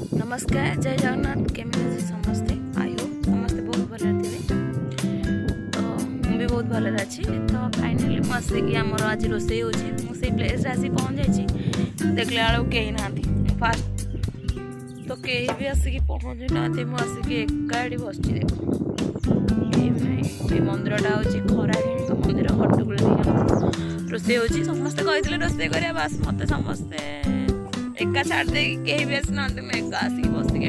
नमस्कार जय जगन्नाथ केमी अच्छे समस्ते आई होप समस्ते बहुत भल थे तो मुझे बहुत भल अच्छी तो फाइनाली मुझे आमर आज रोसे होसी प्लेस आसी पहुँच जाइए देखला बेलू कहीं ना फास्ट तो कहीं भी आसिक पहुँचू ना मुझे एकाठी बस देख ये मंदिरटा हूँ खरा मंदिर हट्टगोल रोसे हो समस्ते कहते रोसे करा बास मत समस्ते एका छाड़ दे कहीं भी आसी ना मुझे एका आसिक बसिक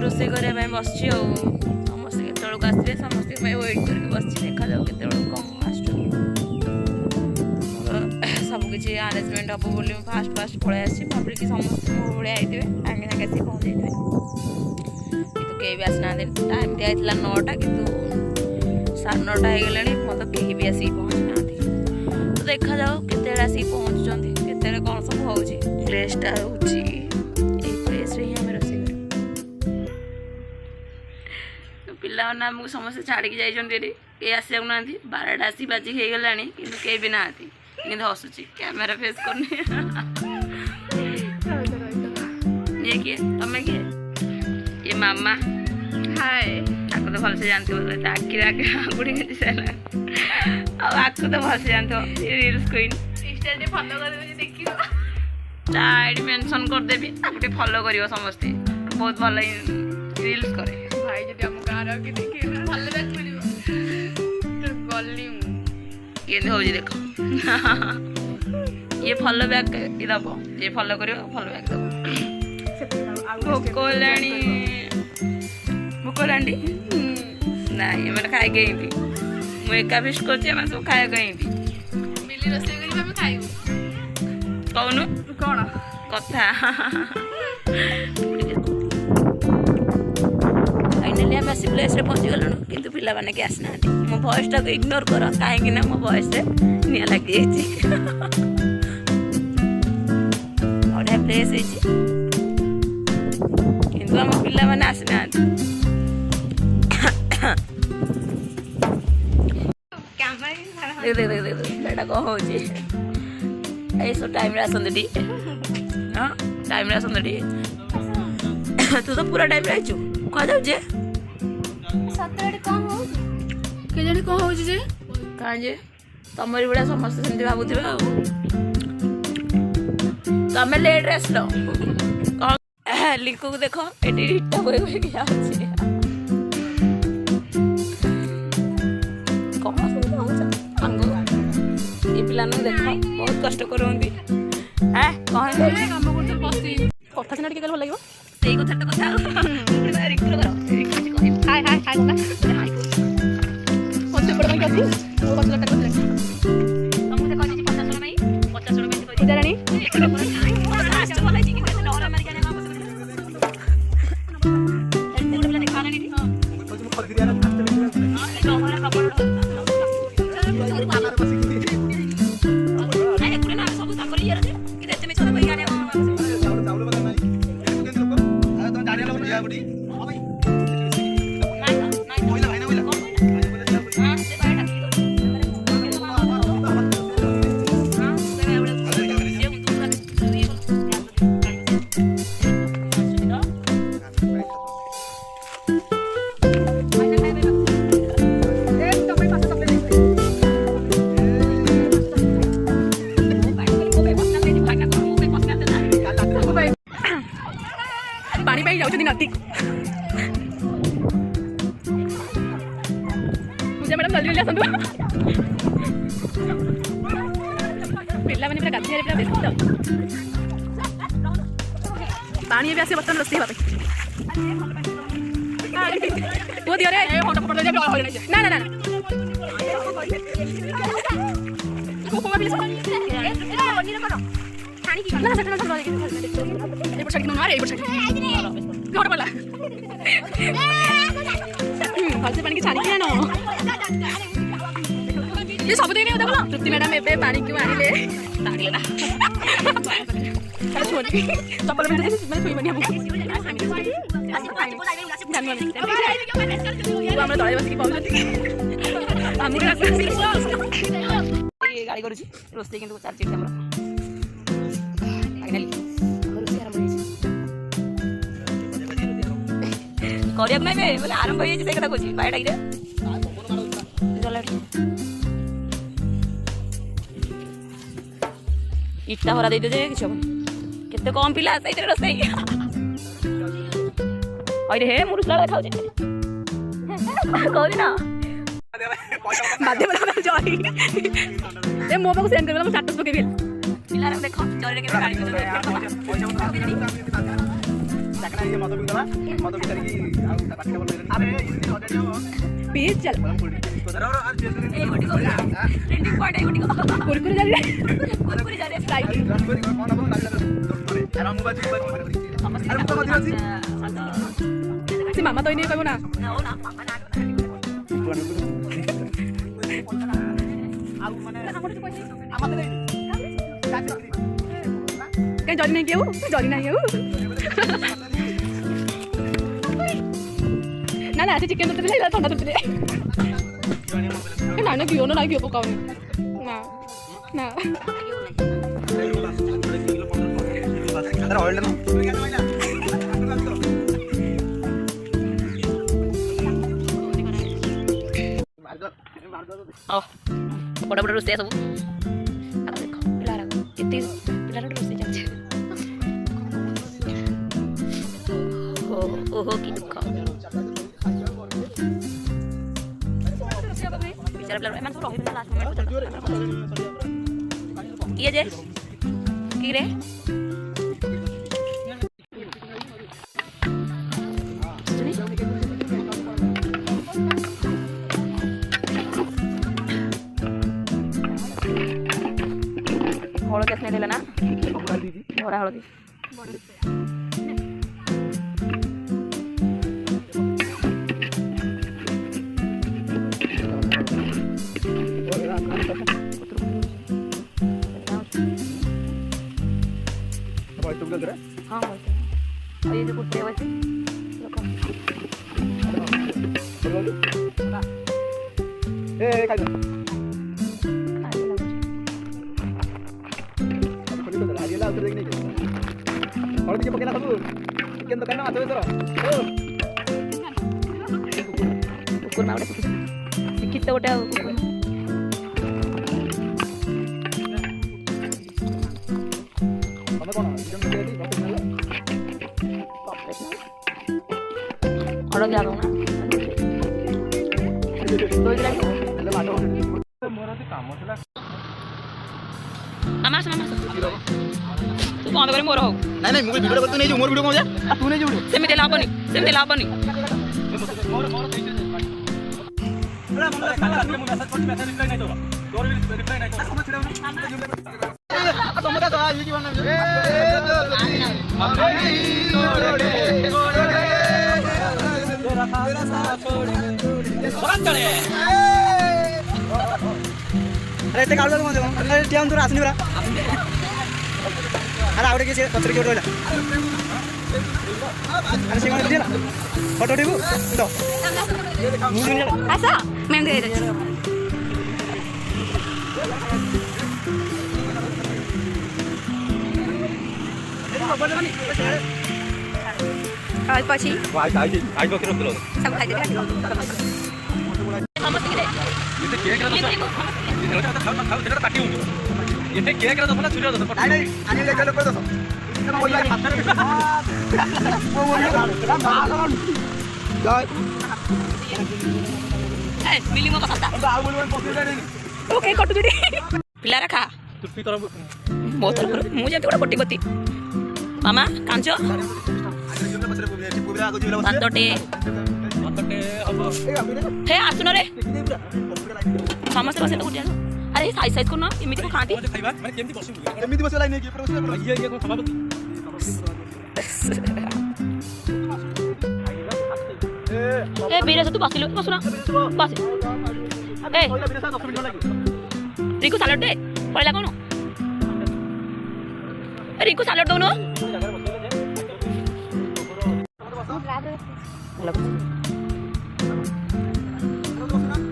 रोसे करने बस समस्ते केतक आसवे समस्त वेट करके बस देखा जाऊ के कौन आस सबकि आरेंजमेंट हम बोली फास्ट फास्ट पलि आसी भावी कि समस्त मो भाया आते सागे सागे आसी पहुँचे कि कहीं भी आसना टाइम दिखाई 9टा कि 9:30 होगला मतलब कहीं भी आसिक पहुँची ना तो देखा जाऊ के आसिक पहुँचुंट के कौन सब हो प्लेसटा प्लेस ही आम रोसे पिलाने आमको समस्त छाड़ी जाइए कई आसक ना 12टा आसी बाजिक हो गला कि कहीं भी ना हसुची कैमेरा फेस करने ये किए तमें किए ये मामा हाय आपको तो भलसे जानते हो आखिर आगे आपको तो भलसे जानते हो रील्स क्वीन इंस्टा फॉलो कर देखियो आईडी मेंशन कर देबी आगे फॉलो करियो समस्ते बहुत भल रील्स करे भाई जदी हम गार के देखि ना भल बैक मिलियो तो गल्ली ये हो जी देखो ये फॉलो बैक दब ये फॉलो करियो फॉलो बैक दब भोक लाणी भोक लांडी ना ये मैंने खाए गई थी मुझे एका फिस्ट कर सब खाया गई थी मिली रोसे करी खाइबू कौन कौन कथा फाइनाली आम आसी प्लेस पहुँची गलु कि पिला मैंने कि आसना मो वॉइसटा को इग्नोर कर कहीं मो वॉइस निया लगी बढ़िया प्लेस कि आम पिला मैंने आसना कौन हो टाइम आसती हाँ टाइम आसती तू तो पूरा टाइम आईचु कह जाऊे कौन हो कहीं तमरी भाया समस्त सेमती भावुवे तमें लेट आस लिंक को देख ये इटा बोई बोई ये पिला देख बहुत कष्ट करती कथा सीना टे भल लगे से कथा कथा हाय हाय हाय पानी पाई जाऊँ नदी मुझे मैडम जल्दी जल्दी आसतु पिला मैंने पूरा गाधे पूरा व्यस्त पानी भी आसे बर्तन रोसे वो दियो रे ना ना ना ना भलसे पानी की छाड़ी ये सब देख देख तृप्ति मैडम ए पानी क्यों आने चप्पल तले बस गाड़ी करुँच रोसे कि 4 फाइनाली रोसे आरंभ କରିବାକୁ ନାଇଁ ବେ ବୋଲେ ଆରମ୍ଭ ହେଇଯାଇଛି ସେଇ କଥା କହୁଛି ବାଇଟା ଇରେ ଇଟା ହରା ଦେଇଦେ ଯେ କିଛି ହବନି କେତେ କମ ପିଲା ସେଇଥିରେ ରୋଷେଇ ଅଇରେ ହେ ମୁଁ ରୁଷଲା ଦେଖାଉଛି କହୁଛି ନା ବାଧ୍ୟ ଜରି ଏ ମୋ ପାଖକୁ ସେଣ୍ଡ କରିଦେଲା ମୁଁ ଷ୍ଟାଟସ୍ ପକେଇବି ପିଲାର ଦେଖ ଜରିରେ କେତେ ଗାଳି ପିସ୍ ଚାଲ କୁରକୁରି ଜାରି କୁରକୁରି ଜାରି ସ୍ପ୍ରାଇଟ୍ ସେ ମାମା ତ ଏଇନେ କହିବ ନା କାଇଁ ଜରି ନାହିଁ କେଉ ଜରି ନାହିଁ କେଉ ନା ନା ଆଜି ଚିକେନ ଧରିଥିଲେ ଥଣ୍ଡା ଧରିଥିଲେ ନାଇଁ ନା ଘିଅ ନା ଘିଅ ପକାଉନି ନା ନା बड़ा बड़ा रोषे सब देख पिलार केते पिलार रोषे जाचे ओहो की दुख बेचारा पिलार एमान सब रहि लास्ट मोमेंट ये जे की रे हलदी असने देला ना भरा हलदी हाँ ये जो कुत्ते वैसे हलदी पकेला सब चिकेन दुकान माछ बेसर कुकुर मा गोटे शिक्षित गोटे अलग जागा ना मामा तू बंद कर मोर हो नहीं नहीं मुझे वीडियो तू नहीं जो मोर वीडियो को जा तू नहीं जो सेमिते लाभनी अरे ते काढलं कोण अरे टियाम तू रासनी बरा अरे आवडे के कचरे के रोला अरे सिंगल दिला फोटो दिबु तो ऐसा मैं दे दे आज पछि आज बकरो किलो सब खाइ दे समस्त के ये केक रा खाऊ तेरा काटी हुँ ये केक रा दफला छुरिया दस नहीं नहीं आनी ले चलो कर दस वो यार ए मिली मो पसंद आ बोल पकड़ दे ओके कटु दिदी पिला रखा तुपी तरफ बहुत मु जे गोटा कोटी कोटी मामा कांचो भातटे हे आसुन रे समस्त बसे तो गुटिया अरे साइज साइज करना एमिति को खाती खाइबा माने केमति बसु एमिति बसला नै कि प्रश्न ये को सभापति ए बीरे से तू बसिलो बसुना बस ए रिको सैलड दे पळला कोन रिको सैलड दोनो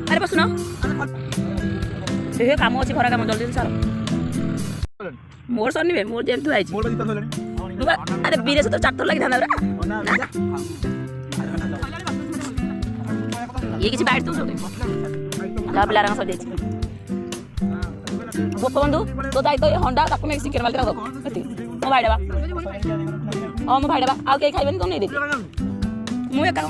अरे बसुना ए काम अछि घरा काम जल्दी सार मोर सन्नी बे मोर जेम तू आइछि मोर बदी तलनी अरे बीरे से तो चार तो लगी था ना ये किसी बैठ तो ला पिला रंग सब देछि गोप बंधु तो दाई तो होंडा ताको में चिकेन वाला दो एति मो भाई डबा ओ मो भाई डबा आ के खाइबेन तो नहीं देती मु एका